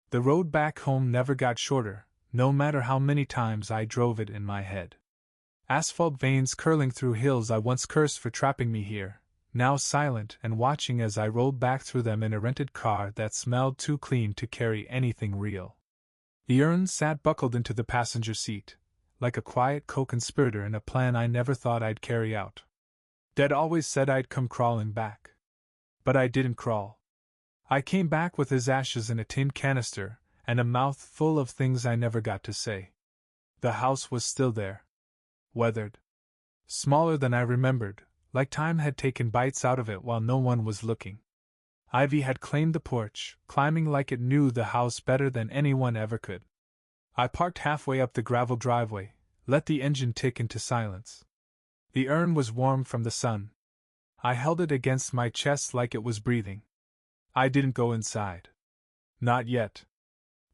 The road back home never got shorter, no matter how many times I drove it in my head. Asphalt veins curling through hills I once cursed for trapping me here, now silent and watching as I rolled back through them in a rented car that smelled too clean to carry anything real. The urn sat buckled into the passenger seat, like a quiet co-conspirator in a plan I never thought I'd carry out. Dad always said I'd come crawling back. But I didn't crawl. I came back with his ashes in a tin canister, and a mouth full of things I never got to say. The house was still there. Weathered. Smaller than I remembered, like time had taken bites out of it while no one was looking. Ivy had claimed the porch, climbing like it knew the house better than anyone ever could. I parked halfway up the gravel driveway, let the engine tick into silence. The urn was warm from the sun. I held it against my chest like it was breathing. I didn't go inside. Not yet.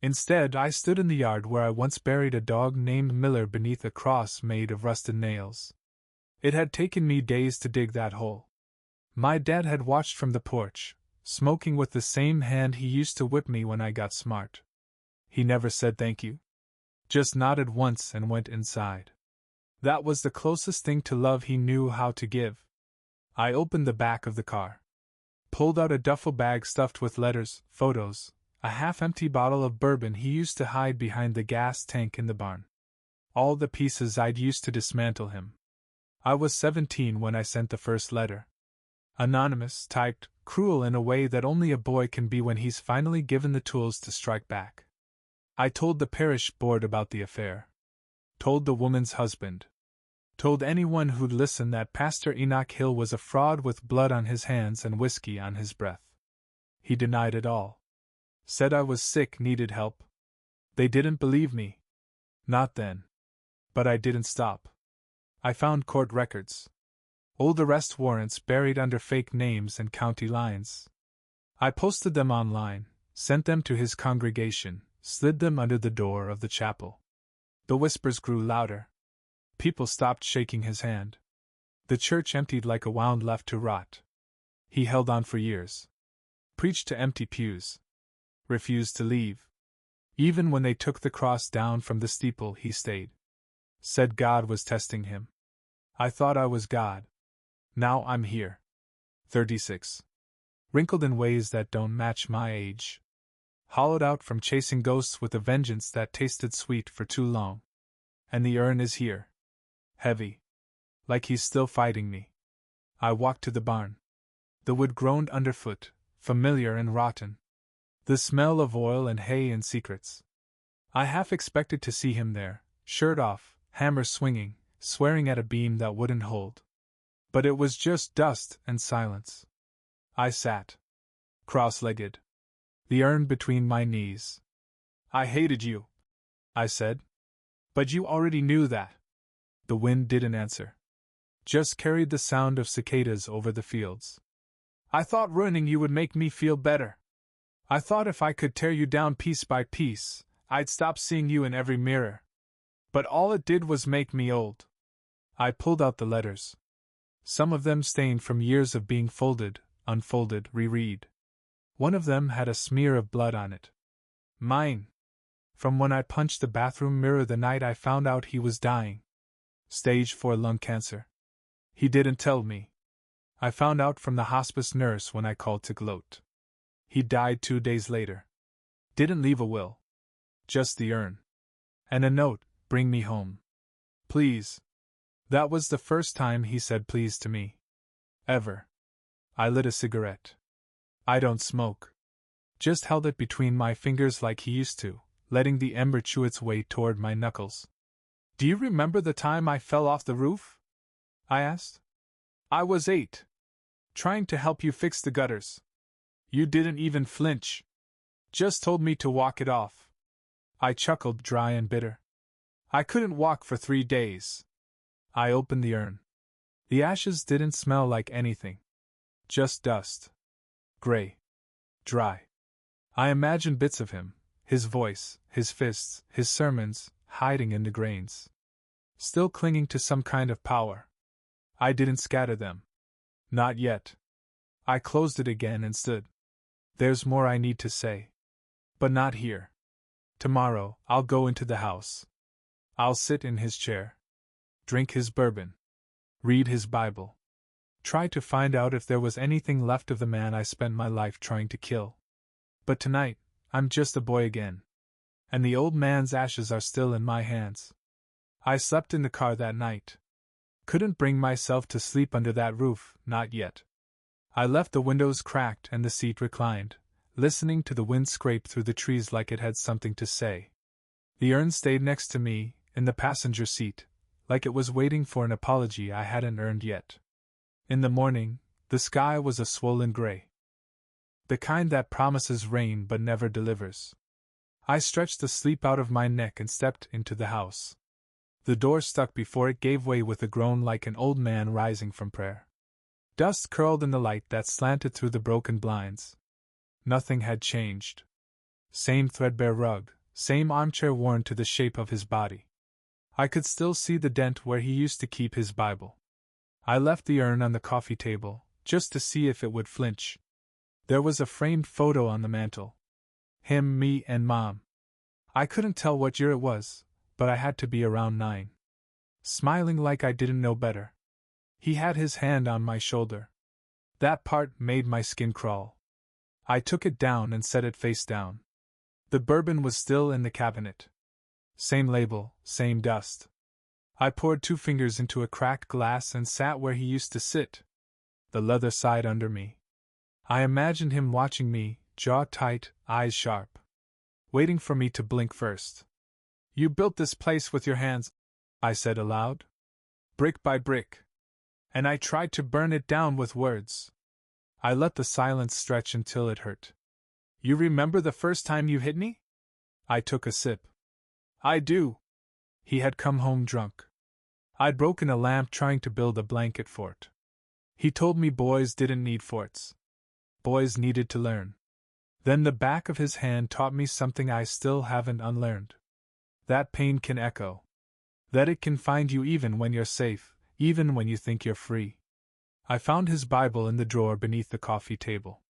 Instead, I stood in the yard where I once buried a dog named Miller beneath a cross made of rusted nails. It had taken me days to dig that hole. My dad had watched from the porch, smoking with the same hand he used to whip me when I got smart. He never said thank you. Just nodded once and went inside. That was the closest thing to love he knew how to give. I opened the back of the car. Pulled out a duffel bag stuffed with letters, photos, a half-empty bottle of bourbon he used to hide behind the gas tank in the barn. All the pieces I'd used to dismantle him. I was 17 when I sent the first letter. Anonymous, typed, cruel in a way that only a boy can be when he's finally given the tools to strike back. I told the parish board about the affair. Told the woman's husband. Told anyone who'd listen that Pastor Enoch Hill was a fraud with blood on his hands and whiskey on his breath. He denied it all. Said I was sick, needed help. They didn't believe me. Not then. But I didn't stop. I found court records. Old arrest warrants buried under fake names and county lines. I posted them online, sent them to his congregation, slid them under the door of the chapel. The whispers grew louder. People stopped shaking his hand. The church emptied like a wound left to rot. He held on for years. Preached to empty pews. Refused to leave. Even when they took the cross down from the steeple, he stayed. Said God was testing him. I thought I was God. Now I'm here. 36. Wrinkled in ways that don't match my age. Hollowed out from chasing ghosts with a vengeance that tasted sweet for too long. And the urn is here. Heavy. Like he's still fighting me. I walked to the barn. The wood groaned underfoot, familiar and rotten. The smell of oil and hay and secrets. I half expected to see him there, shirt off, hammer swinging, swearing at a beam that wouldn't hold. But it was just dust and silence. I sat. Cross-legged. The urn between my knees. I hated you, I said. But you already knew that. The wind didn't answer. Just carried the sound of cicadas over the fields. I thought ruining you would make me feel better. I thought if I could tear you down piece by piece, I'd stop seeing you in every mirror. But all it did was make me old. I pulled out the letters. Some of them stained from years of being folded, unfolded, reread. One of them had a smear of blood on it. Mine. From when I punched the bathroom mirror the night I found out he was dying. Stage 4 lung cancer. He didn't tell me. I found out from the hospice nurse when I called to gloat. He died 2 days later. Didn't leave a will. Just the urn. And a note, bring me home. Please. That was the first time he said please to me. Ever. I lit a cigarette. I don't smoke. Just held it between my fingers like he used to, letting the ember chew its way toward my knuckles. Do you remember the time I fell off the roof? I asked. I was 8. Trying to help you fix the gutters. You didn't even flinch. Just told me to walk it off. I chuckled, dry and bitter. I couldn't walk for 3 days. I opened the urn. The ashes didn't smell like anything. Just dust. Gray. Dry. I imagined bits of him, his voice, his fists, his sermons, hiding in the grains. Still clinging to some kind of power. I didn't scatter them. Not yet. I closed it again and stood. There's more I need to say. But not here. Tomorrow, I'll go into the house. I'll sit in his chair. Drink his bourbon. Read his Bible. Try to find out if there was anything left of the man I spent my life trying to kill. But tonight, I'm just a boy again. And the old man's ashes are still in my hands. I slept in the car that night. Couldn't bring myself to sleep under that roof, not yet. I left the windows cracked and the seat reclined, listening to the wind scrape through the trees like it had something to say. The urn stayed next to me, in the passenger seat, like it was waiting for an apology I hadn't earned yet. In the morning, the sky was a swollen gray. The kind that promises rain but never delivers. I stretched the sleep out of my neck and stepped into the house. The door stuck before it gave way with a groan like an old man rising from prayer. Dust curled in the light that slanted through the broken blinds. Nothing had changed. Same threadbare rug, same armchair worn to the shape of his body. I could still see the dent where he used to keep his Bible. I left the urn on the coffee table, just to see if it would flinch. There was a framed photo on the mantel. Him, me, and Mom. I couldn't tell what year it was, but I had to be around 9. Smiling like I didn't know better. He had his hand on my shoulder. That part made my skin crawl. I took it down and set it face down. The bourbon was still in the cabinet. Same label, same dust. I poured 2 fingers into a cracked glass and sat where he used to sit, the leather side under me. I imagined him watching me, jaw tight, eyes sharp. Waiting for me to blink first. "You built this place with your hands," I said aloud. "Brick by brick. And I tried to burn it down with words." I let the silence stretch until it hurt. "You remember the first time you hit me?" I took a sip. "I do." He had come home drunk. I'd broken a lamp trying to build a blanket fort. He told me boys didn't need forts. Boys needed to learn. Then the back of his hand taught me something I still haven't unlearned. That pain can echo. That it can find you even when you're safe, even when you think you're free. I found his Bible in the drawer beneath the coffee table.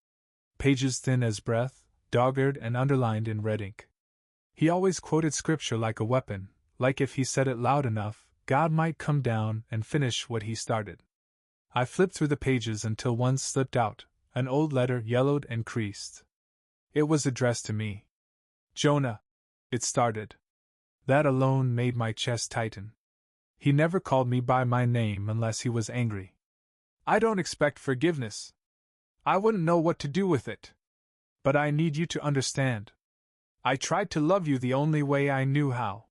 Pages thin as breath, dog-eared and underlined in red ink. He always quoted scripture like a weapon, like if he said it loud enough, God might come down and finish what he started. I flipped through the pages until one slipped out, an old letter yellowed and creased. It was addressed to me. "Jonah," it started. That alone made my chest tighten. He never called me by my name unless he was angry. "I don't expect forgiveness. I wouldn't know what to do with it. But I need you to understand. I tried to love you the only way I knew how.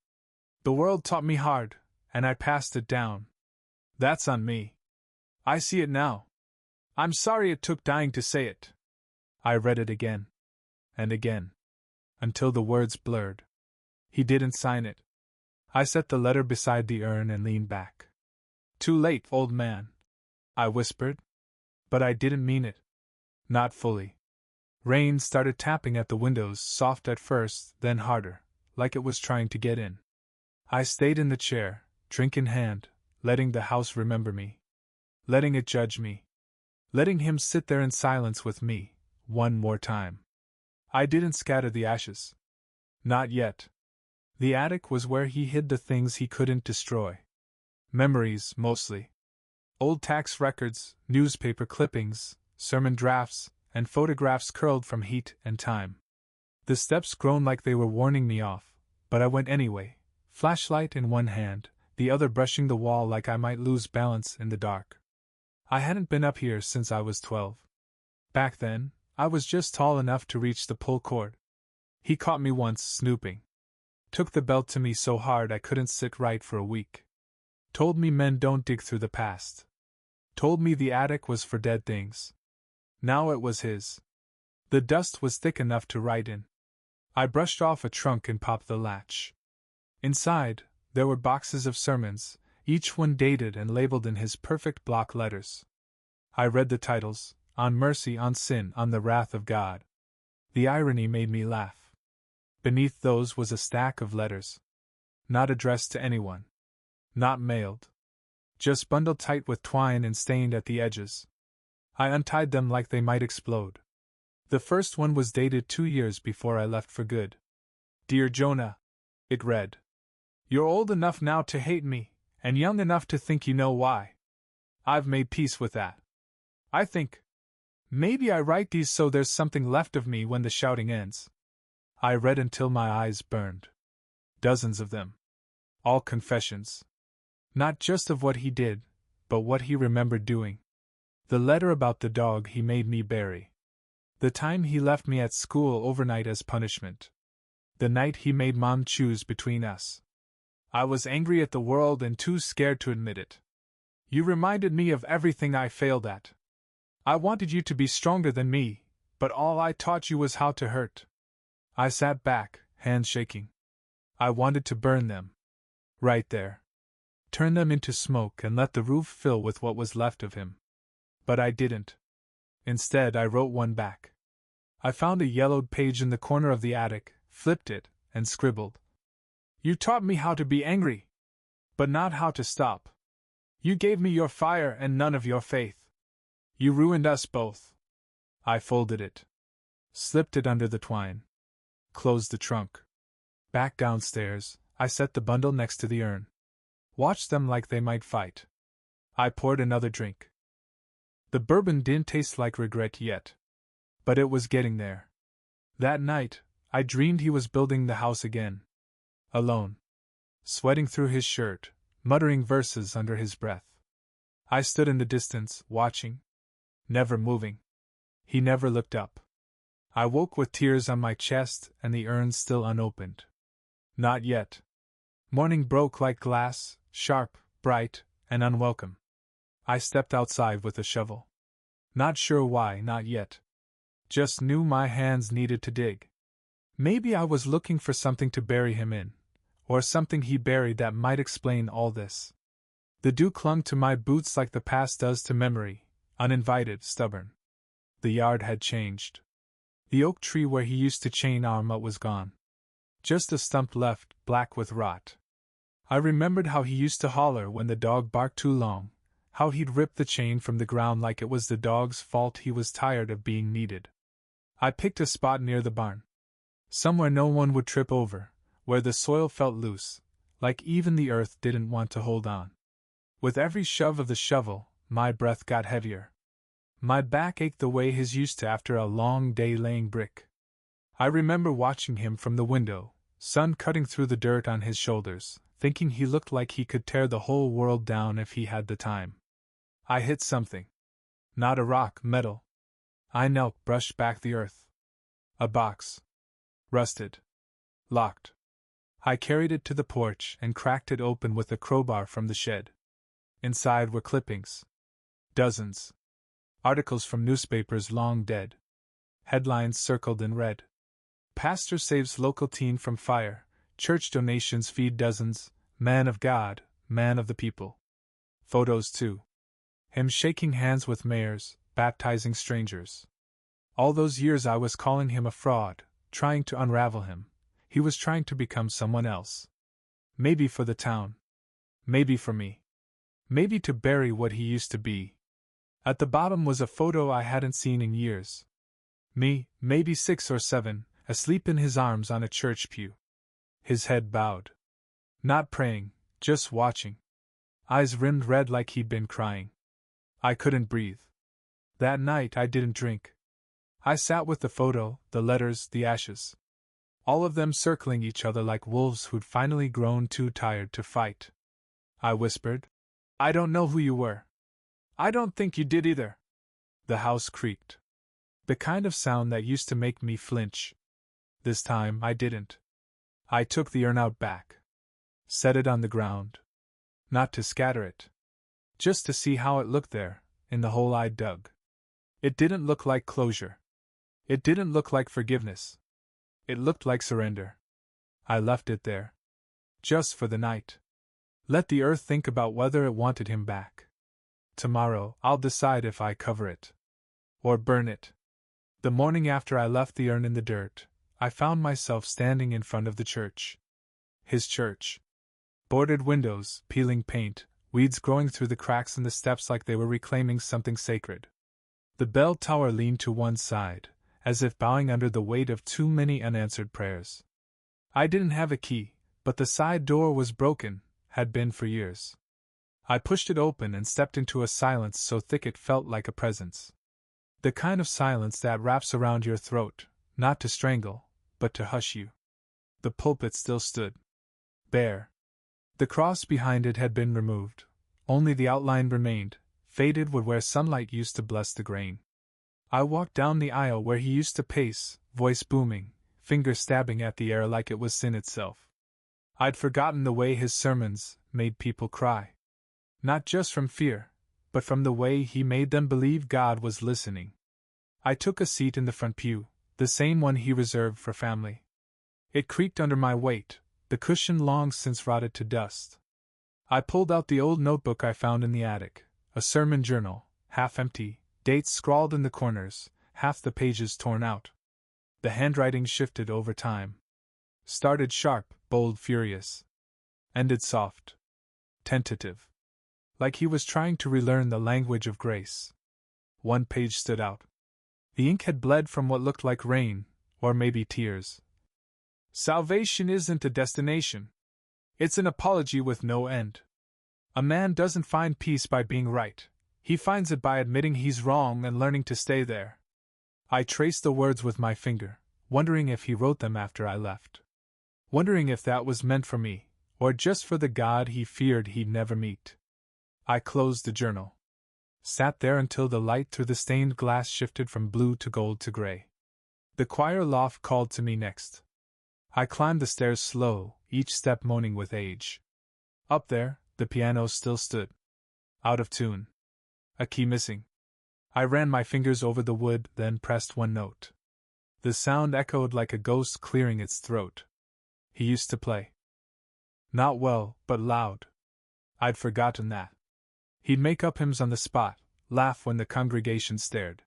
The world taught me hard, and I passed it down. That's on me. I see it now. I'm sorry it took dying to say it." I read it again. And again. Until the words blurred. He didn't sign it. I set the letter beside the urn and leaned back. "Too late, old man," I whispered. But I didn't mean it. Not fully. Rain started tapping at the windows, soft at first, then harder, like it was trying to get in. I stayed in the chair, drink in hand, letting the house remember me. Letting it judge me. Letting him sit there in silence with me, one more time. I didn't scatter the ashes. Not yet. The attic was where he hid the things he couldn't destroy. Memories, mostly. Old tax records, newspaper clippings, sermon drafts, and photographs curled from heat and time. The steps groaned like they were warning me off, but I went anyway, flashlight in one hand, the other brushing the wall like I might lose balance in the dark. I hadn't been up here since I was 12. Back then, I was just tall enough to reach the pull cord. He caught me once snooping. Took the belt to me so hard I couldn't sit right for a week. Told me men don't dig through the past. Told me the attic was for dead things. Now it was his. The dust was thick enough to write in. I brushed off a trunk and popped the latch. Inside, there were boxes of sermons, each one dated and labeled in his perfect block letters. I read the titles, On Mercy, on Sin, on the Wrath of God. The irony made me laugh. Beneath those was a stack of letters. Not addressed to anyone. Not mailed. Just bundled tight with twine and stained at the edges. I untied them like they might explode. The first one was dated 2 years before I left for good. Dear Jonah, it read. You're old enough now to hate me, and young enough to think you know why. I've made peace with that. I think. Maybe I write these so there's something left of me when the shouting ends. I read until my eyes burned. Dozens of them. All confessions. Not just of what he did, but what he remembered doing. The letter about the dog he made me bury. The time he left me at school overnight as punishment. The night he made Mom choose between us. I was angry at the world and too scared to admit it. You reminded me of everything I failed at. I wanted you to be stronger than me, but all I taught you was how to hurt. I sat back, hands shaking. I wanted to burn them. Right there. Turn them into smoke and let the roof fill with what was left of him. But I didn't. Instead, I wrote one back. I found a yellowed page in the corner of the attic, flipped it, and scribbled. You taught me how to be angry, but not how to stop. You gave me your fire and none of your faith. You ruined us both. I folded it. Slipped it under the twine. Closed the trunk. Back downstairs, I set the bundle next to the urn. Watched them like they might fight. I poured another drink. The bourbon didn't taste like regret yet. But it was getting there. That night, I dreamed he was building the house again. Alone. Sweating through his shirt, muttering verses under his breath. I stood in the distance, watching. Never moving. He never looked up. I woke with tears on my chest and the urn still unopened. Not yet. Morning broke like glass, sharp, bright, and unwelcome. I stepped outside with a shovel. Not sure why, not yet. Just knew my hands needed to dig. Maybe I was looking for something to bury him in, or something he buried that might explain all this. The dew clung to my boots like the past does to memory, uninvited, stubborn. The yard had changed. The oak tree where he used to chain our mutt was gone. Just a stump left, black with rot. I remembered how he used to holler when the dog barked too long, how he'd rip the chain from the ground like it was the dog's fault he was tired of being needed. I picked a spot near the barn. Somewhere no one would trip over, where the soil felt loose, like even the earth didn't want to hold on. With every shove of the shovel, my breath got heavier. My back ached the way his used to after a long day laying brick. I remember watching him from the window, sun cutting through the dirt on his shoulders, thinking he looked like he could tear the whole world down if he had the time. I hit something. Not a rock, metal. I knelt, brushed back the earth. A box. Rusted. Locked. I carried it to the porch and cracked it open with a crowbar from the shed. Inside were clippings. Dozens. Articles from newspapers long dead. Headlines circled in red. Pastor saves local teen from fire. Church donations feed dozens. Man of God, man of the people. Photos too. Him shaking hands with mayors, baptizing strangers. All those years I was calling him a fraud, trying to unravel him. He was trying to become someone else. Maybe for the town. Maybe for me. Maybe to bury what he used to be. At the bottom was a photo I hadn't seen in years. Me, maybe 6 or 7, asleep in his arms on a church pew. His head bowed. Not praying, just watching. Eyes rimmed red like he'd been crying. I couldn't breathe. That night I didn't drink. I sat with the photo, the letters, the ashes. All of them circling each other like wolves who'd finally grown too tired to fight. I whispered, I don't know who you were. I don't think you did either. The house creaked. The kind of sound that used to make me flinch. This time I didn't. I took the urn out back. Set it on the ground. Not to scatter it. Just to see how it looked there, in the hole I'd dug. It didn't look like closure. It didn't look like forgiveness. It looked like surrender. I left it there. Just for the night. Let the earth think about whether it wanted him back. Tomorrow, I'll decide if I cover it. Or burn it. The morning after I left the urn in the dirt, I found myself standing in front of the church. His church. Boarded windows, peeling paint, weeds growing through the cracks in the steps like they were reclaiming something sacred. The bell tower leaned to one side, as if bowing under the weight of too many unanswered prayers. I didn't have a key, but the side door was broken, had been for years. I pushed it open and stepped into a silence so thick it felt like a presence. The kind of silence that wraps around your throat, not to strangle, but to hush you. The pulpit still stood. Bare. The cross behind it had been removed. Only the outline remained, faded wood where sunlight used to bless the grain. I walked down the aisle where he used to pace, voice booming, finger stabbing at the air like it was sin itself. I'd forgotten the way his sermons made people cry. Not just from fear, but from the way he made them believe God was listening. I took a seat in the front pew, the same one he reserved for family. It creaked under my weight, the cushion long since rotted to dust. I pulled out the old notebook I found in the attic, a sermon journal, half empty, dates scrawled in the corners, half the pages torn out. The handwriting shifted over time. Started sharp, bold, furious. Ended soft. Tentative. Like he was trying to relearn the language of grace. One page stood out. The ink had bled from what looked like rain, or maybe tears. Salvation isn't a destination. It's an apology with no end. A man doesn't find peace by being right. He finds it by admitting he's wrong and learning to stay there. I traced the words with my finger, wondering if he wrote them after I left. Wondering if that was meant for me, or just for the God he feared he'd never meet. I closed the journal. Sat there until the light through the stained glass shifted from blue to gold to gray. The choir loft called to me next. I climbed the stairs slow, each step moaning with age. Up there, the piano still stood. Out of tune. A key missing. I ran my fingers over the wood, then pressed one note. The sound echoed like a ghost clearing its throat. He used to play. Not well, but loud. I'd forgotten that. He'd make up hymns on the spot, laugh when the congregation stared.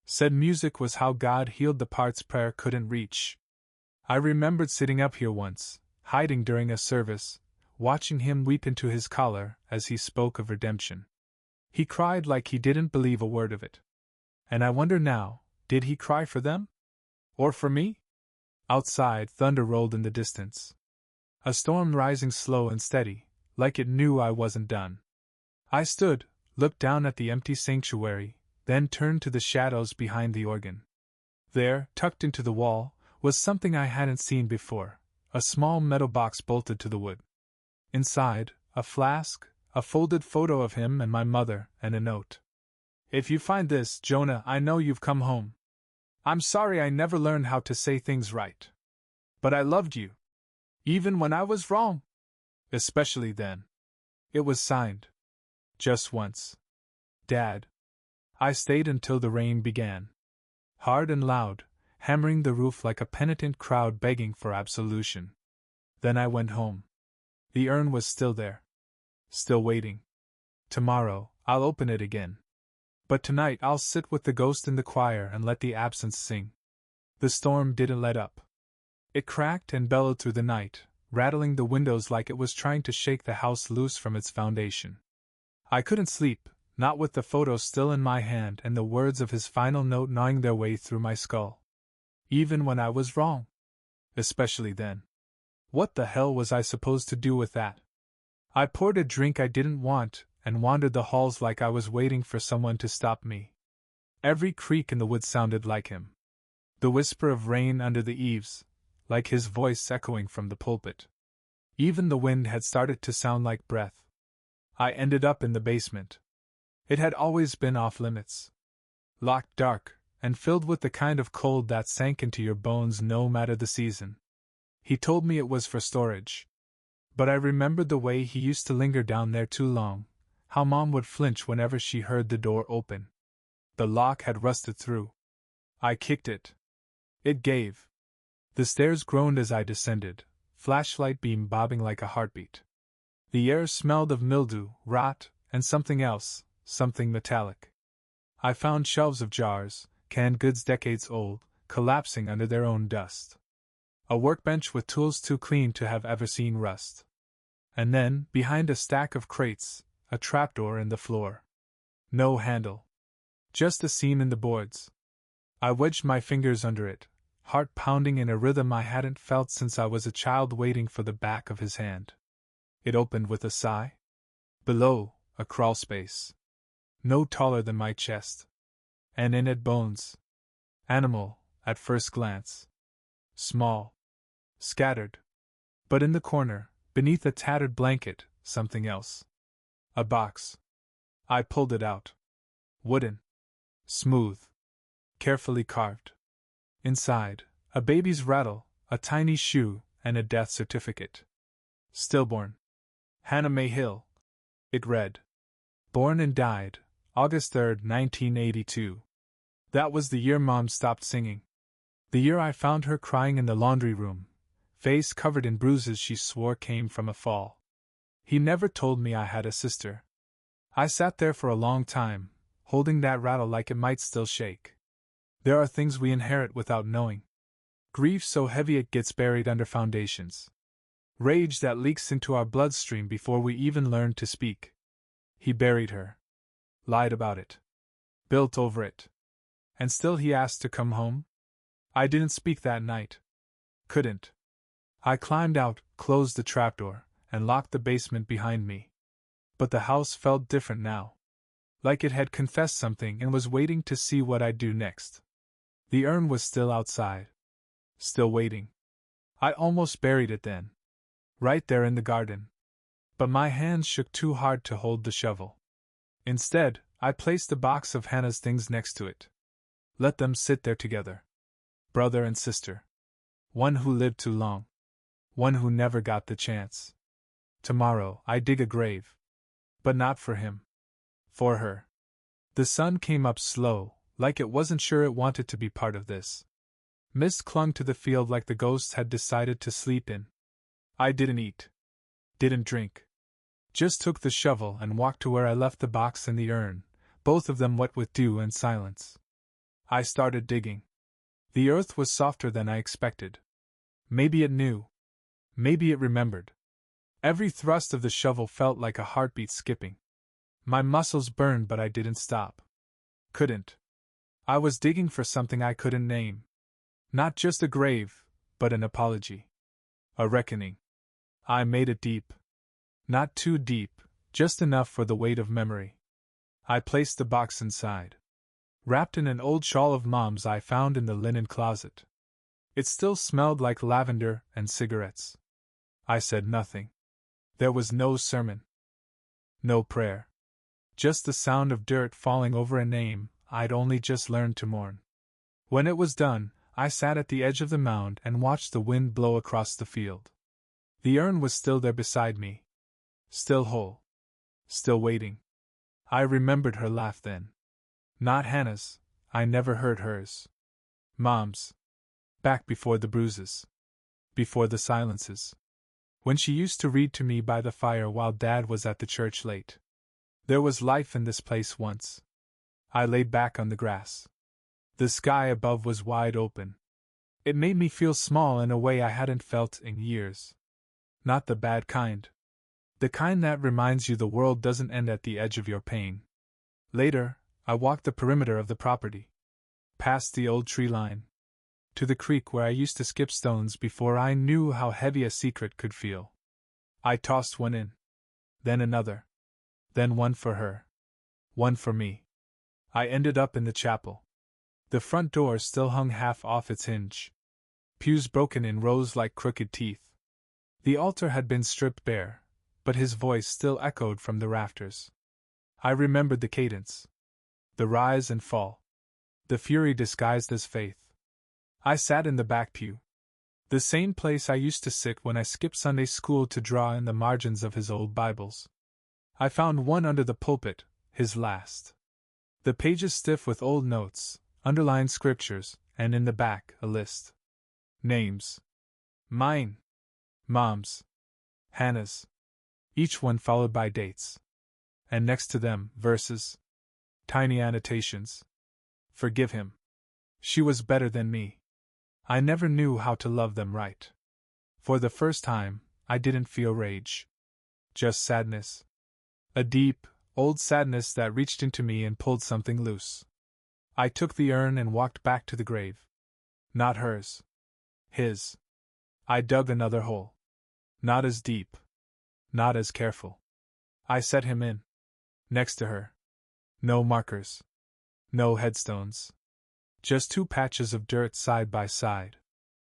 Said music was how God healed the parts prayer couldn't reach. I remembered sitting up here once, hiding during a service, watching him weep into his collar as he spoke of redemption. He cried like he didn't believe a word of it. And I wonder now, did he cry for them? Or for me? Outside, thunder rolled in the distance. A storm rising slow and steady, like it knew I wasn't done. I stood, looked down at the empty sanctuary, then turned to the shadows behind the organ. There, tucked into the wall, was something I hadn't seen before, a small metal box bolted to the wood. Inside, a flask, a folded photo of him and my mother, and a note. If you find this, Jonah, I know you've come home. I'm sorry I never learned how to say things right. But I loved you. Even when I was wrong. Especially then. It was signed. Just once. Dad. I stayed until the rain began. Hard and loud, hammering the roof like a penitent crowd begging for absolution. Then I went home. The urn was still there. Still waiting. Tomorrow, I'll open it again. But tonight I'll sit with the ghost in the choir and let the absence sing. The storm didn't let up. It cracked and bellowed through the night, rattling the windows like it was trying to shake the house loose from its foundation. I couldn't sleep, not with the photo still in my hand and the words of his final note gnawing their way through my skull. Even when I was wrong. Especially then. What the hell was I supposed to do with that? I poured a drink I didn't want and wandered the halls like I was waiting for someone to stop me. Every creak in the wood sounded like him. The whisper of rain under the eaves, like his voice echoing from the pulpit. Even the wind had started to sound like breath. I ended up in the basement. It had always been off limits. Locked dark, and filled with the kind of cold that sank into your bones no matter the season. He told me it was for storage. But I remembered the way he used to linger down there too long, how Mom would flinch whenever she heard the door open. The lock had rusted through. I kicked it. It gave. The stairs groaned as I descended, flashlight beam bobbing like a heartbeat. The air smelled of mildew, rot, and something else, something metallic. I found shelves of jars, canned goods decades old, collapsing under their own dust. A workbench with tools too clean to have ever seen rust. And then, behind a stack of crates, a trapdoor in the floor. No handle. Just a seam in the boards. I wedged my fingers under it, heart pounding in a rhythm I hadn't felt since I was a child, waiting for the back of his hand. It opened with a sigh. Below, a crawl space. No taller than my chest. And in it bones. Animal, at first glance. Small. Scattered. But in the corner, beneath a tattered blanket, something else. A box. I pulled it out. Wooden. Smooth. Carefully carved. Inside, a baby's rattle, a tiny shoe, and a death certificate. Stillborn. Hannah May Hill. It read. Born and died, August 3, 1982. That was the year Mom stopped singing. The year I found her crying in the laundry room, face covered in bruises she swore came from a fall. He never told me I had a sister. I sat there for a long time, holding that rattle like it might still shake. There are things we inherit without knowing. Grief so heavy it gets buried under foundations. Rage that leaks into our bloodstream before we even learn to speak. He buried her. Lied about it. Built over it. And still he asked to come home? I didn't speak that night. Couldn't. I climbed out, closed the trapdoor, and locked the basement behind me. But the house felt different now. Like it had confessed something and was waiting to see what I'd do next. The urn was still outside. Still waiting. I almost buried it then. Right there in the garden. But my hands shook too hard to hold the shovel. Instead, I placed the box of Hannah's things next to it. Let them sit there together. Brother and sister. One who lived too long. One who never got the chance. Tomorrow, I dig a grave. But not for him. For her. The sun came up slow, like it wasn't sure it wanted to be part of this. Mist clung to the field like the ghosts had decided to sleep in. I didn't eat. Didn't drink. Just took the shovel and walked to where I left the box and the urn, both of them wet with dew and silence. I started digging. The earth was softer than I expected. Maybe it knew. Maybe it remembered. Every thrust of the shovel felt like a heartbeat skipping. My muscles burned, but I didn't stop. Couldn't. I was digging for something I couldn't name. Not just a grave, but an apology. A reckoning. I made it deep. Not too deep, just enough for the weight of memory. I placed the box inside. Wrapped in an old shawl of Mom's I found in the linen closet. It still smelled like lavender and cigarettes. I said nothing. There was no sermon. No prayer. Just the sound of dirt falling over a name I'd only just learned to mourn. When it was done, I sat at the edge of the mound and watched the wind blow across the field. The urn was still there beside me. Still whole. Still waiting. I remembered her laugh then. Not Hannah's, I never heard hers. Mom's. Back before the bruises. Before the silences. When she used to read to me by the fire while Dad was at the church late. There was life in this place once. I laid back on the grass. The sky above was wide open. It made me feel small in a way I hadn't felt in years. Not the bad kind. The kind that reminds you the world doesn't end at the edge of your pain. Later, I walked the perimeter of the property. Past the old tree line. To the creek where I used to skip stones before I knew how heavy a secret could feel. I tossed one in. Then another. Then one for her. One for me. I ended up in the chapel. The front door still hung half off its hinge. Pews broken in rows like crooked teeth. The altar had been stripped bare, but his voice still echoed from the rafters. I remembered the cadence. The rise and fall. The fury disguised as faith. I sat in the back pew. The same place I used to sit when I skipped Sunday school to draw in the margins of his old Bibles. I found one under the pulpit, his last. The pages stiff with old notes, underlined scriptures, and in the back, a list. Names. Mine. Mom's. Hannah's. Each one followed by dates. And next to them, verses. Tiny annotations. Forgive him. She was better than me. I never knew how to love them right. For the first time, I didn't feel rage. Just sadness. A deep, old sadness that reached into me and pulled something loose. I took the urn and walked back to the grave. Not hers. His. I dug another hole. Not as deep. Not as careful. I set him in. Next to her. No markers. No headstones. Just two patches of dirt side by side.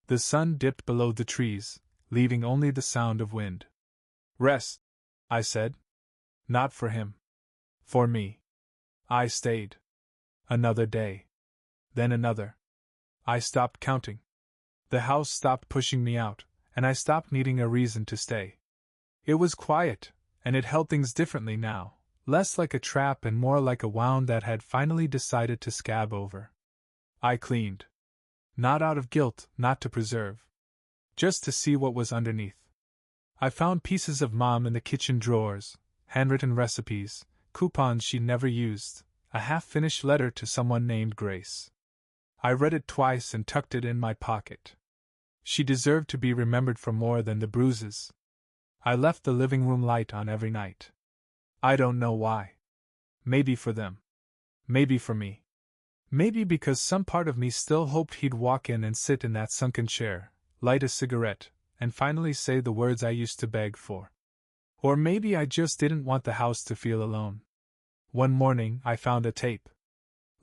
The sun dipped below the trees, leaving only the sound of wind. Rest, I said. Not for him. For me. I stayed. Another day. Then another. I stopped counting. The house stopped pushing me out, and I stopped needing a reason to stay. It was quiet, and it held things differently now, less like a trap and more like a wound that had finally decided to scab over. I cleaned. Not out of guilt, not to preserve. Just to see what was underneath. I found pieces of Mom in the kitchen drawers, handwritten recipes, coupons she never used, a half-finished letter to someone named Grace. I read it twice and tucked it in my pocket. She deserved to be remembered for more than the bruises. I left the living room light on every night. I don't know why. Maybe for them. Maybe for me. Maybe because some part of me still hoped he'd walk in and sit in that sunken chair, light a cigarette, and finally say the words I used to beg for. Or maybe I just didn't want the house to feel alone. One morning I found a tape.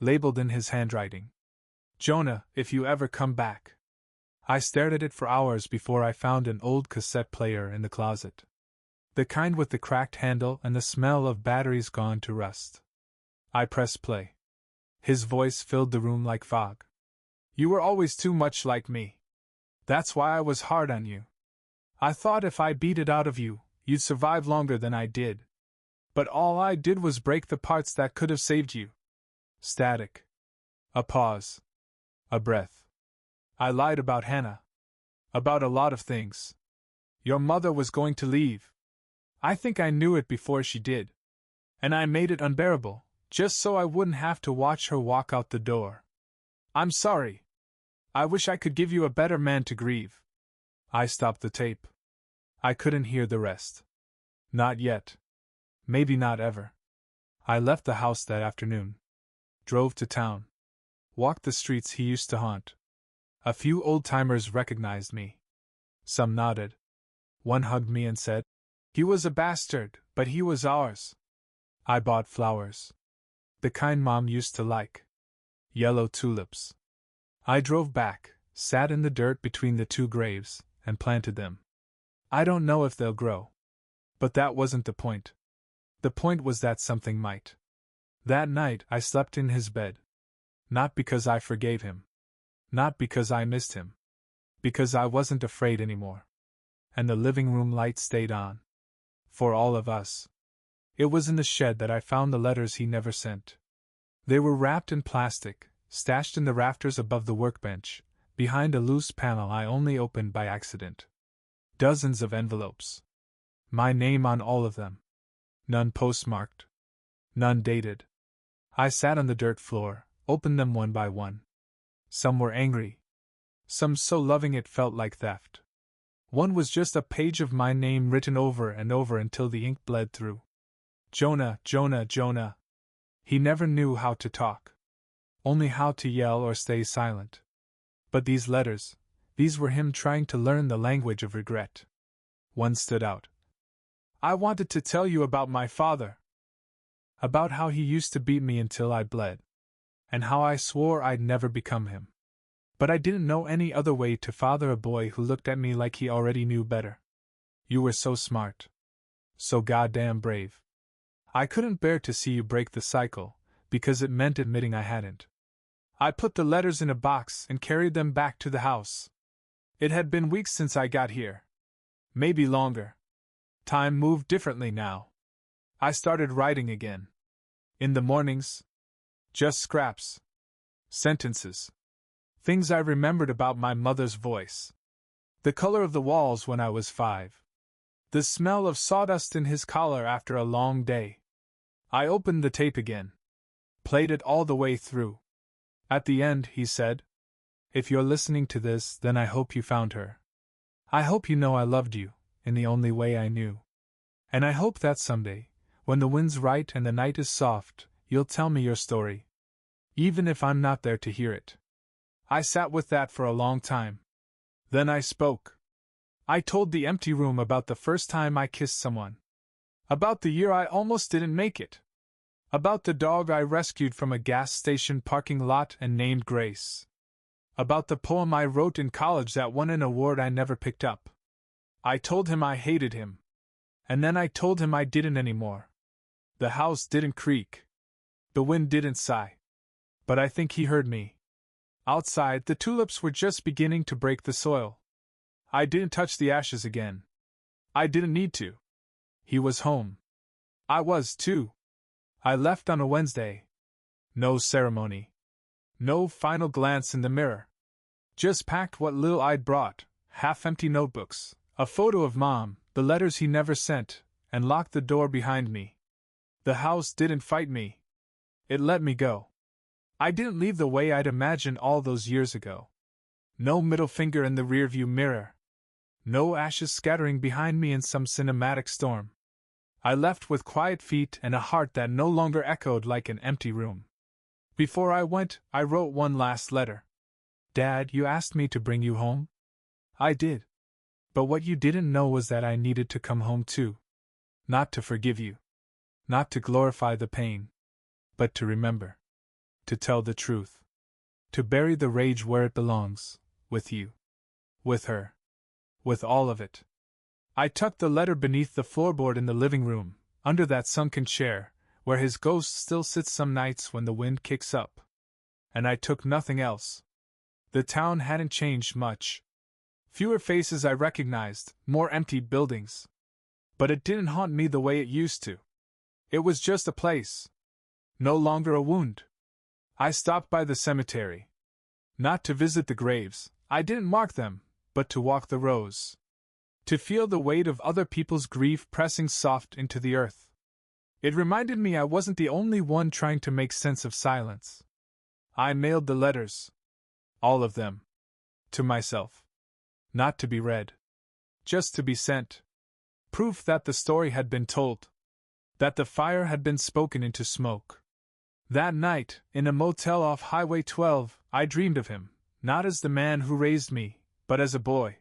Labeled in his handwriting. Jonah, if you ever come back. I stared at it for hours before I found an old cassette player in the closet. The kind with the cracked handle and the smell of batteries gone to rust. I pressed play. His voice filled the room like fog. You were always too much like me. That's why I was hard on you. I thought if I beat it out of you, you'd survive longer than I did. But all I did was break the parts that could have saved you. Static. A pause. A breath. I lied about Hannah. About a lot of things. Your mother was going to leave. I think I knew it before she did. And I made it unbearable, just so I wouldn't have to watch her walk out the door. I'm sorry. I wish I could give you a better man to grieve. I stopped the tape. I couldn't hear the rest. Not yet. Maybe not ever. I left the house that afternoon. Drove to town. Walked the streets he used to haunt. A few old-timers recognized me. Some nodded. One hugged me and said, "He was a bastard, but he was ours." I bought flowers. The kind Mom used to like. Yellow tulips. I drove back, sat in the dirt between the two graves, and planted them. I don't know if they'll grow. But that wasn't the point. The point was that something might. That night I slept in his bed. Not because I forgave him. Not because I missed him. Because I wasn't afraid anymore. And the living room light stayed on. For all of us. It was in the shed that I found the letters he never sent. They were wrapped in plastic, stashed in the rafters above the workbench, behind a loose panel I only opened by accident. Dozens of envelopes. My name on all of them. None postmarked. None dated. I sat on the dirt floor, opened them one by one. Some were angry. Some so loving it felt like theft. One was just a page of my name written over and over until the ink bled through. Jonah, Jonah, Jonah. He never knew how to talk. Only how to yell or stay silent. But these letters, these were him trying to learn the language of regret. One stood out. I wanted to tell you about my father. About how he used to beat me until I bled. And how I swore I'd never become him. But I didn't know any other way to father a boy who looked at me like he already knew better. You were so smart. So goddamn brave. I couldn't bear to see you break the cycle, because it meant admitting I hadn't. I put the letters in a box and carried them back to the house. It had been weeks since I got here. Maybe longer. Time moved differently now. I started writing again. In the mornings. Just scraps. Sentences. Things I remembered about my mother's voice. The color of the walls when I was 5. The smell of sawdust in his collar after a long day. I opened the tape again. Played it all the way through. At the end, he said, "If you're listening to this, then I hope you found her. I hope you know I loved you, in the only way I knew. And I hope that someday, when the wind's right and the night is soft, you'll tell me your story. even if I'm not there to hear it. I sat with that for a long time. Then I spoke. I told the empty room about the first time I kissed someone. About the year I almost didn't make it. About the dog I rescued from a gas station parking lot and named Grace. About the poem I wrote in college that won an award I never picked up. I told him I hated him. And then I told him I didn't anymore. The house didn't creak. The wind didn't sigh. But I think he heard me. Outside, the tulips were just beginning to break the soil. I didn't touch the ashes again. I didn't need to. He was home. I was too. I left on a Wednesday. No ceremony. No final glance in the mirror. Just packed what little I'd brought, half-empty notebooks, a photo of Mom, the letters he never sent, and locked the door behind me. The house didn't fight me. It let me go. I didn't leave the way I'd imagined all those years ago. No middle finger in the rearview mirror. No ashes scattering behind me in some cinematic storm. I left with quiet feet and a heart that no longer echoed like an empty room. Before I went, I wrote one last letter. Dad, you asked me to bring you home? I did. But what you didn't know was that I needed to come home too. Not to forgive you. Not to glorify the pain. But to remember. To tell the truth. To bury the rage where it belongs, with you. With her. With all of it. I tucked the letter beneath the floorboard in the living room, under that sunken chair, where his ghost still sits some nights when the wind kicks up. And I took nothing else. The town hadn't changed much. Fewer faces I recognized, more empty buildings. But it didn't haunt me the way it used to. It was just a place. No longer a wound. I stopped by the cemetery. Not to visit the graves, I didn't mark them, but to walk the rows. To feel the weight of other people's grief pressing soft into the earth. It reminded me I wasn't the only one trying to make sense of silence. I mailed the letters. All of them. To myself. Not to be read. Just to be sent. Proof that the story had been told. That the fire had been spoken into smoke. That night, in a motel off Highway 12, I dreamed of him, not as the man who raised me, but as a boy.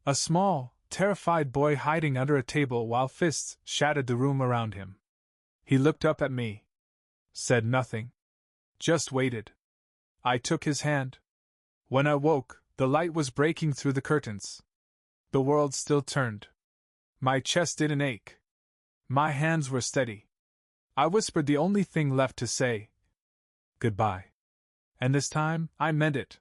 A small, terrified boy hiding under a table while fists shattered the room around him. He looked up at me. Said nothing. Just waited. I took his hand. When I woke, the light was breaking through the curtains. The world still turned. My chest didn't ache. My hands were steady. I whispered the only thing left to say. Goodbye. And this time, I meant it.